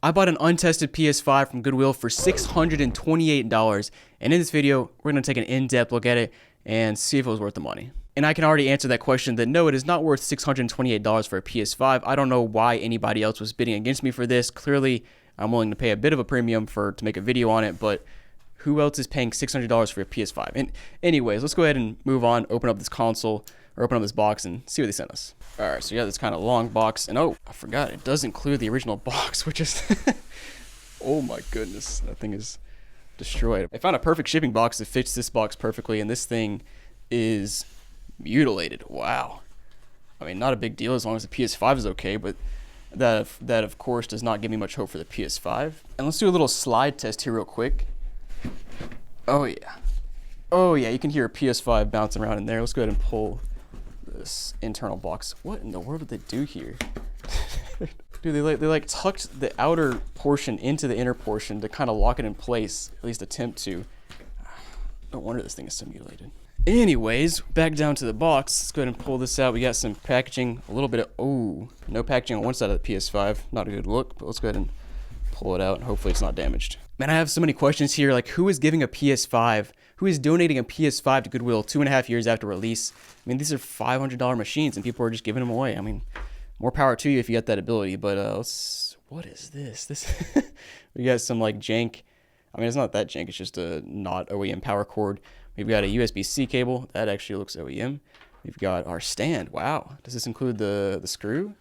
I bought an untested PS5 from Goodwill for $628, and in this video, we're going to take an in-depth look at it and see if it was worth the money. And I can already answer that question that no, it is not worth $628 for a PS5. I don't know why anybody else was bidding against me for this. Clearly, I'm willing to pay a bit of a premium to make a video on it, but who else is paying $600 for a PS5? And anyways, let's go ahead and move on, open up this console, or open up this box and see what they sent us. All right, so you got this kind of long box, and oh, I forgot, it does include the original box, which is, oh my goodness, that thing is destroyed. I found a perfect shipping box that fits this box perfectly, and this thing is mutilated. Wow. I mean, not a big deal as long as the PS5 is okay, but that of course does not give me much hope for the PS5. And let's do a little slide test here real quick. Oh yeah. Oh yeah, you can hear a PS5 bouncing around in there. Let's go ahead and pull this internal box. What in the world did they do here? Dude, they like tucked the outer portion into the inner portion to kind of lock it in place, at least attempt to. No wonder this thing is so mutilated. Anyways, back down to the box. Let's go ahead and pull this out. We got some packaging, a little bit of, oh, no packaging on one side of the PS5. Not a good look, but let's go ahead and pull it out and hopefully it's not damaged. Man, I have so many questions here. Like, who is giving a PS5? Who is donating a PS5 to Goodwill 2.5 years after release? I mean, these are $500 machines and people are just giving them away. I mean, more power to you if you got that ability, but what is this? We got some like jank. I mean, it's not that jank, it's just a not OEM power cord. We've got a USB-C cable. That actually looks OEM. We've got our stand. Wow. Does this include the screw?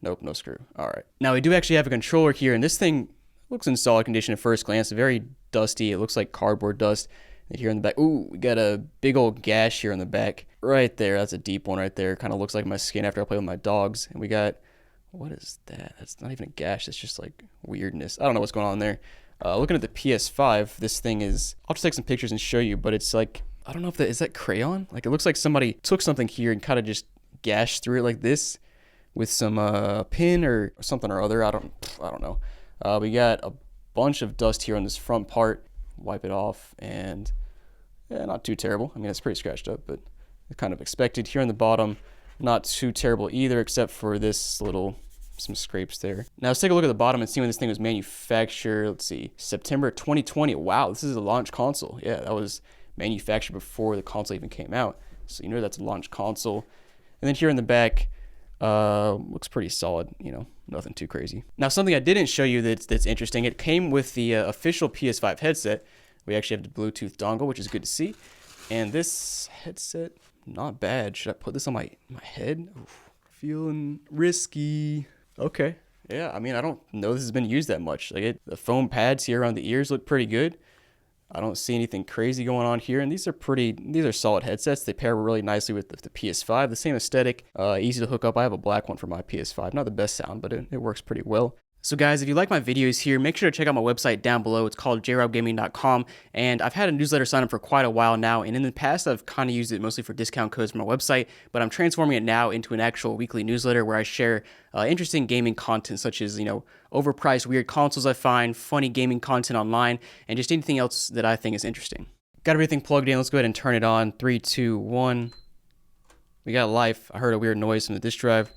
Nope, no screw. All right. Now, we do actually have a controller here, and this thing looks in solid condition at first glance. Very dusty. It looks like cardboard dust. And here in the back, ooh, we got a big old gash here in the back. Right there. That's a deep one right there. Kind of looks like my skin after I play with my dogs. And we got, what is that? That's not even a gash. It's just like weirdness. I don't know what's going on there. Looking at the PS5, this thing is, I'll just take some pictures and show you, but it's like, I don't know if is that crayon? Like, it looks like somebody took something here and kind of just gashed through it like this with some pin or something or other. I don't know. We got a bunch of dust here on this front part. Wipe it off, and yeah, not too terrible. I mean, it's pretty scratched up, but kind of expected. Here on the bottom, not too terrible either, except for this little, some scrapes there. Now let's take a look at the bottom and see when this thing was manufactured. Let's see, September 2020. Wow, this is a launch console. Yeah, that was manufactured before the console even came out. So you know that's a launch console. And then here in the back, looks pretty solid, you know, nothing too crazy. Now, something I didn't show you that's interesting, it came with the official PS5 headset. We actually have the Bluetooth dongle, which is good to see. And this headset, not bad. Should I put this on my head? Oof, feeling risky. Okay. Yeah, I mean, I don't know this has been used that much. Like the foam pads here on the ears look pretty good. I don't see anything crazy going on here, and these are solid headsets. They pair really nicely with the PS5, the same aesthetic, easy to hook up. I have a black one for my PS5, not the best sound, but it works pretty well. So guys, if you like my videos here, make sure to check out my website down below. It's called jrobgaming.com, and I've had a newsletter sign up for quite a while now, and in the past I've kind of used it mostly for discount codes for my website, but I'm transforming it now into an actual weekly newsletter where I share interesting gaming content such as, you know, overpriced weird consoles I find, funny gaming content online, and just anything else that I think is interesting. Got everything plugged in. Let's go ahead and turn it on. 3, 2, 1. We got life. I heard a weird noise from the disk drive.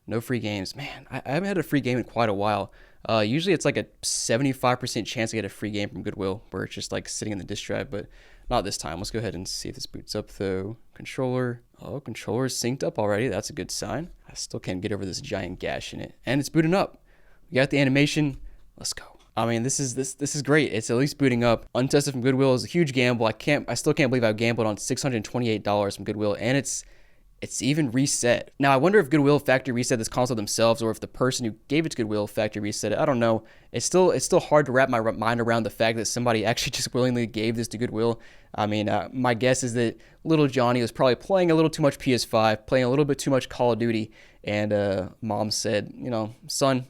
No free games. Man, I haven't had a free game in quite a while. Usually it's like a 75% chance to get a free game from Goodwill where it's just like sitting in the disk drive, but not this time. Let's go ahead and see if this boots up though. Controller. Oh, controller is synced up already. That's a good sign. I still can't get over this giant gash in it. And it's booting up. We got the animation. Let's go. I mean, this is great. It's at least booting up. Untested from Goodwill is a huge gamble. I still can't believe I gambled on $628 from Goodwill, and it's even reset. Now, I wonder if Goodwill factory reset this console themselves or if the person who gave it to Goodwill factory reset it. I don't know. It's still hard to wrap my mind around the fact that somebody actually just willingly gave this to Goodwill. I mean, my guess is that little Johnny was probably playing a little too much PS5, playing a little bit too much Call of Duty, and mom said, you know, son,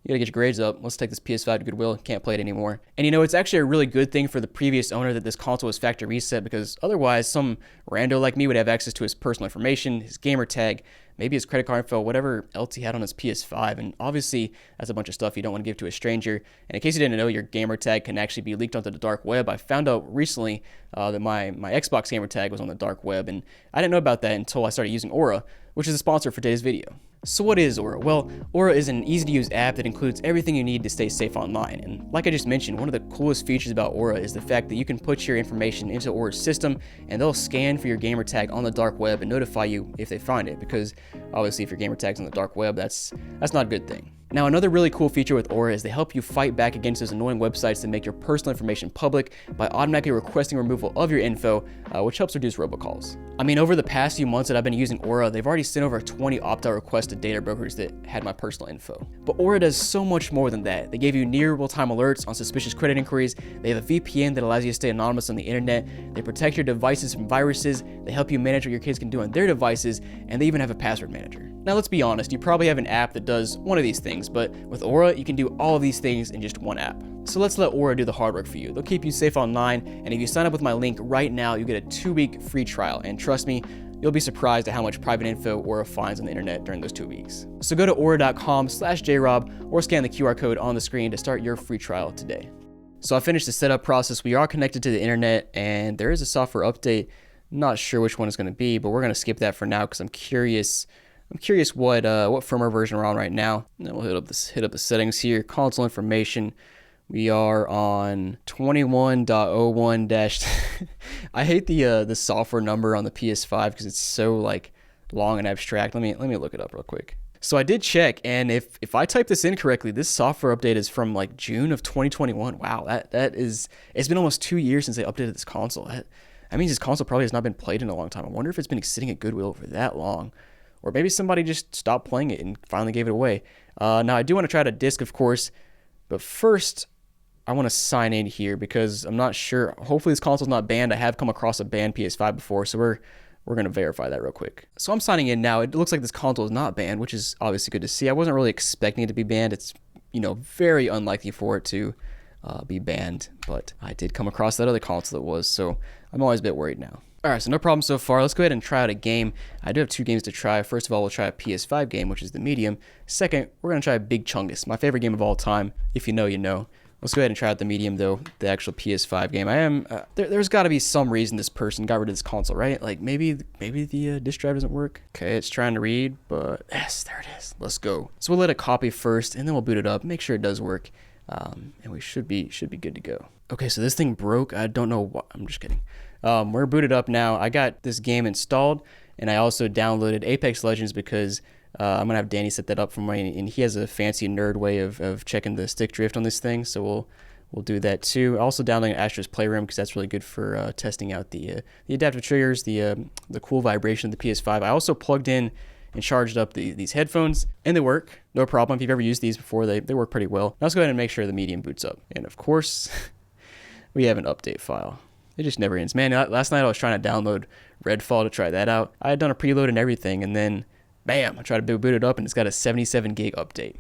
you gotta get your grades up. Let's take this PS5 to Goodwill. Can't play it anymore. And you know, it's actually a really good thing for the previous owner that this console was factory reset, because otherwise some rando like me would have access to his personal information, his gamer tag, maybe his credit card info, whatever else he had on his PS5. And obviously that's a bunch of stuff you don't want to give to a stranger. And in case you didn't know, your gamer tag can actually be leaked onto the dark web. I found out recently that my Xbox gamer tag was on the dark web, and I didn't know about that until I started using Aura, which is a sponsor for today's video. So what is Aura? Well, Aura is an easy-to-use app that includes everything you need to stay safe online. And like I just mentioned, one of the coolest features about Aura is the fact that you can put your information into Aura's system and they'll scan for your gamer tag on the dark web and notify you if they find it, because obviously if your gamer tag's on the dark web, that's not a good thing. Now, another really cool feature with Aura is they help you fight back against those annoying websites that make your personal information public by automatically requesting removal of your info, which helps reduce robocalls. I mean, over the past few months that I've been using Aura, they've already sent over 20 opt-out requests to data brokers that had my personal info. But Aura does so much more than that. They give you near real-time alerts on suspicious credit inquiries, they have a VPN that allows you to stay anonymous on the internet, they protect your devices from viruses, they help you manage what your kids can do on their devices, and they even have a password manager. Now, let's be honest, you probably have an app that does one of these things, but with Aura, you can do all of these things in just one app. So let's let Aura do the hard work for you. They'll keep you safe online, and if you sign up with my link right now, you get a 2-week free trial, and trust me, you'll be surprised at how much private info Aura finds on the internet during those 2 weeks. So go to aura.com/jrob or scan the QR code on the screen to start your free trial today. So I finished the setup process. We are connected to the internet, and there is a software update. Not sure which one it's going to be, but we're going to skip that for now because I'm curious what firmware version we're on right now. And then we'll hit up the settings here. Console information. We are on 21.01- I hate the software number on the PS5 because it's so like long and abstract. Let me look it up real quick. So I did check, and if I type this in correctly, this software update is from like June of 2021. Wow, it's been almost 2 years since they updated this console. That means this console probably has not been played in a long time. I wonder if it's been sitting at Goodwill for that long. Or maybe somebody just stopped playing it and finally gave it away. Now, I do want to try to disc, of course, but first, I want to sign in here because I'm not sure. Hopefully, this console's not banned. I have come across a banned PS5 before, so we're going to verify that real quick. So I'm signing in now. It looks like this console is not banned, which is obviously good to see. I wasn't really expecting it to be banned. It's, very unlikely for it to be banned, but I did come across that other console that was, so I'm always a bit worried now. All right, so no problem so far. Let's go ahead and try out a game. I do have 2 games to try. First of all, we'll try a PS5 game, which is the medium. Second, we're going to try Big Chungus, my favorite game of all time. If you know, you know. Let's go ahead and try out the medium, though, the actual PS5 game. There's got to be some reason this person got rid of this console, right? Like, maybe the disk drive doesn't work. Okay, it's trying to read, but yes, there it is. Let's go. So we'll let it copy first, and then we'll boot it up, make sure it does work, and we should be good to go. Okay, so this thing broke. I don't know what. I'm just kidding. We're booted up now. I got this game installed, and I also downloaded Apex Legends because I'm gonna have Danny set that up for me, and he has a fancy nerd way of checking the stick drift on this thing, so we'll do that too. Also downloading Astro's Playroom because that's really good for testing out the adaptive triggers, the cool vibration of the PS5. I also plugged in and charged up these headphones, and they work, no problem. If you've ever used these before, they work pretty well. Now let's go ahead and make sure the medium boots up, and of course, we have an update file. It just never ends. Man, last night I was trying to download Redfall to try that out. I had done a preload and everything, and then, bam, I tried to boot it up, and it's got a 77 gig update.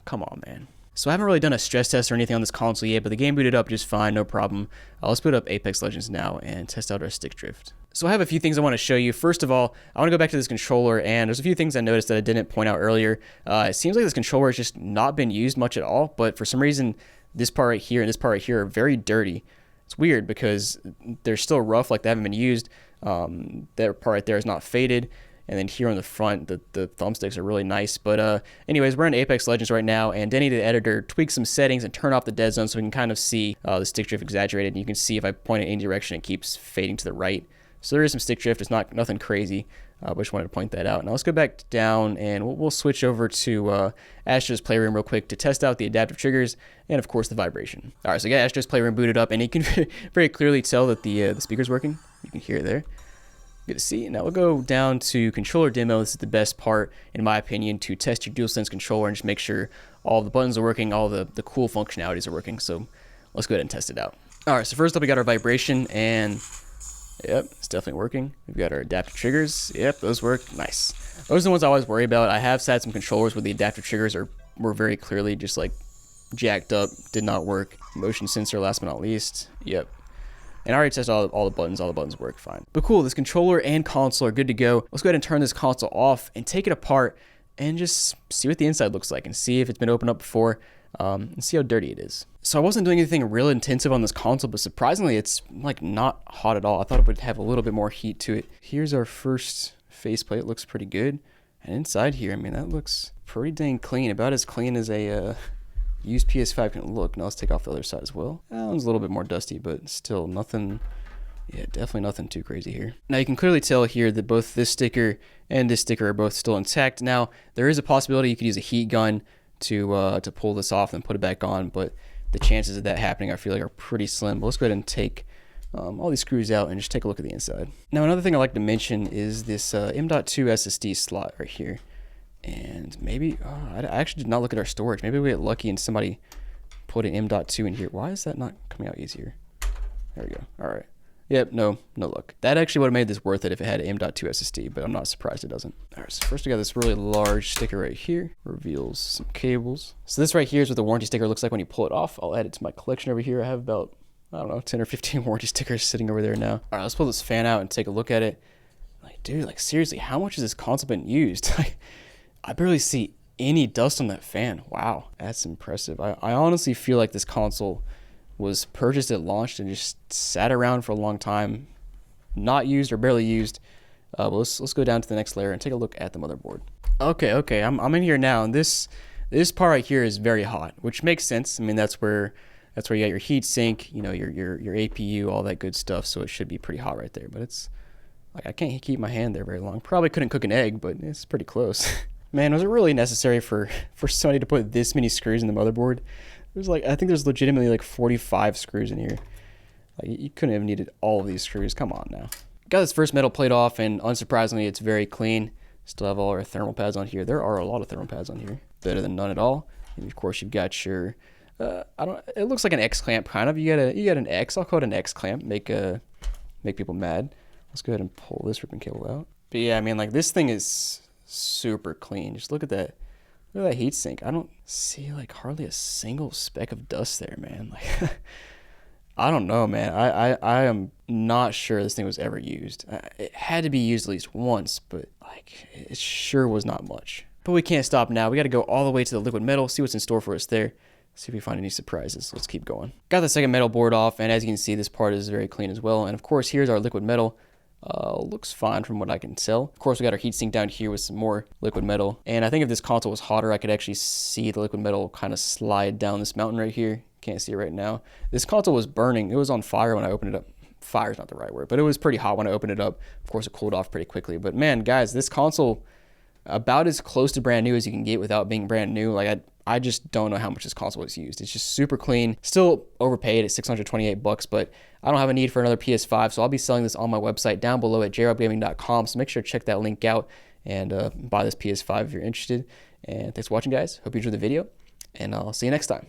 Come on, man. So I haven't really done a stress test or anything on this console yet, but the game booted up just fine, no problem. Let's boot up Apex Legends now and test out our stick drift. So I have a few things I want to show you. First of all, I want to go back to this controller, and there's a few things I noticed that I didn't point out earlier. It seems like this controller has just not been used much at all, but for some reason, this part right here and this part right here are very dirty. It's weird because they're still rough, like they haven't been used. That part right there is not faded. And then here on the front, the thumbsticks are really nice. But anyways, we're in Apex Legends right now, and Denny, the editor, tweaked some settings and turned off the dead zone so we can kind of see the stick drift exaggerated. And you can see if I point it in any direction, it keeps fading to the right. So there is some stick drift. It's nothing crazy. But just wanted to point that out. Now let's go back down, and we'll switch over to Astro's Playroom real quick to test out the adaptive triggers and, of course, the vibration. All right, so I got Astro's Playroom booted up, and you can very clearly tell that the speaker's working. You can hear it there. Good to see. Now we'll go down to controller demo. This is the best part, in my opinion, to test your DualSense controller and just make sure all the buttons are working, all the cool functionalities are working. So let's go ahead and test it out. All right, so first up, we got our vibration, and yep, it's definitely working. We've got our adaptive triggers. Yep, those work. Nice. Those are the ones I always worry about. I have had some controllers where the adaptive triggers were very clearly just like jacked up, did not work. Motion sensor, last but not least. Yep. And I already tested all the buttons. All the buttons work fine. But cool, this controller and console are good to go. Let's go ahead and turn this console off and take it apart and just see what the inside looks like and see if it's been opened up before and see how dirty it is. So I wasn't doing anything real intensive on this console, but surprisingly, it's like not hot at all. I thought it would have a little bit more heat to it. Here's our first faceplate. It looks pretty good. And inside here, I mean, that looks pretty dang clean. About as clean as a used PS5 can look. Now let's take off the other side as well. That one's a little bit more dusty, but still nothing. Yeah, definitely nothing too crazy here. Now you can clearly tell here that both this sticker and this sticker are both still intact. Now there is a possibility you could use a heat gun to pull this off and put it back on, but the chances of that happening I feel like are pretty slim. But let's go ahead and take all these screws out and just take a look at the inside. Now another thing I like to mention is this M.2 SSD slot right here. And maybe, I actually did not look at our storage. Maybe we get lucky and somebody put an M.2 in here. Why is that not coming out easier? There we go. All right. Yep, no luck. That actually would have made this worth it if it had an M.2 SSD, but I'm not surprised it doesn't. All right, so first we got this really large sticker right here. Reveals some cables. So this right here is what the warranty sticker looks like when you pull it off. I'll add it to my collection over here. I have about, I don't know, 10 or 15 warranty stickers sitting over there now. All right, let's pull this fan out and take a look at it. Like, dude, like seriously, how much has this console been used? I barely see any dust on that fan. Wow, that's impressive. I honestly feel like this console was purchased at launch and just sat around for a long time, not used or barely used. But let's go down to the next layer and take a look at the motherboard. Okay, I'm in here now, and this part right here is very hot, which makes sense. I mean, that's where you got your heat sink, you know, your APU, all that good stuff. So it should be pretty hot right there. But it's like I can't keep my hand there very long. Probably couldn't cook an egg, but it's pretty close. Man, was it really necessary for somebody to put this many screws in the motherboard? There's like, I think there's legitimately like 45 screws in here. Like, you couldn't have needed all of these screws. Come on now. Got this first metal plate off, and unsurprisingly, it's very clean. Still have all our thermal pads on here. There are a lot of thermal pads on here. Better than none at all. And of course, you've got your, it looks like an X clamp kind of. You got an X. I'll call it an X clamp. Make people mad. Let's go ahead and pull this ribbon cable out. But yeah, I mean, like this thing is super clean. Just look at that. Look at that heat sink. I don't see like hardly a single speck of dust there, man. Like, I don't know, man. I am not sure this thing was ever used. It had to be used at least once, but like it sure was not much. But we can't stop now. We got to go all the way to the liquid metal, see what's in store for us there, see if we find any surprises. Let's keep going. Got the second metal board off, and as you can see, this part is very clean as well. And of course, here's our liquid metal. Looks fine from what I can tell. Of course, we got our heatsink down here with some more liquid metal. And I think if this console was hotter, I could actually see the liquid metal kind of slide down this mountain right here. Can't see it right now. This console was burning. It was on fire when I opened it up. Fire's not the right word, but it was pretty hot when I opened it up. Of course, it cooled off pretty quickly. But man, guys, this console, about as close to brand new as you can get without being brand new. Like I just don't know how much this console is used. It's just super clean. Still overpaid at $628, but I don't have a need for another PS5, so I'll be selling this on my website down below at jrobgaming.com. So make sure to check that link out and buy this PS5 if you're interested. And thanks for watching, guys. Hope you enjoyed the video, and I'll see you next time.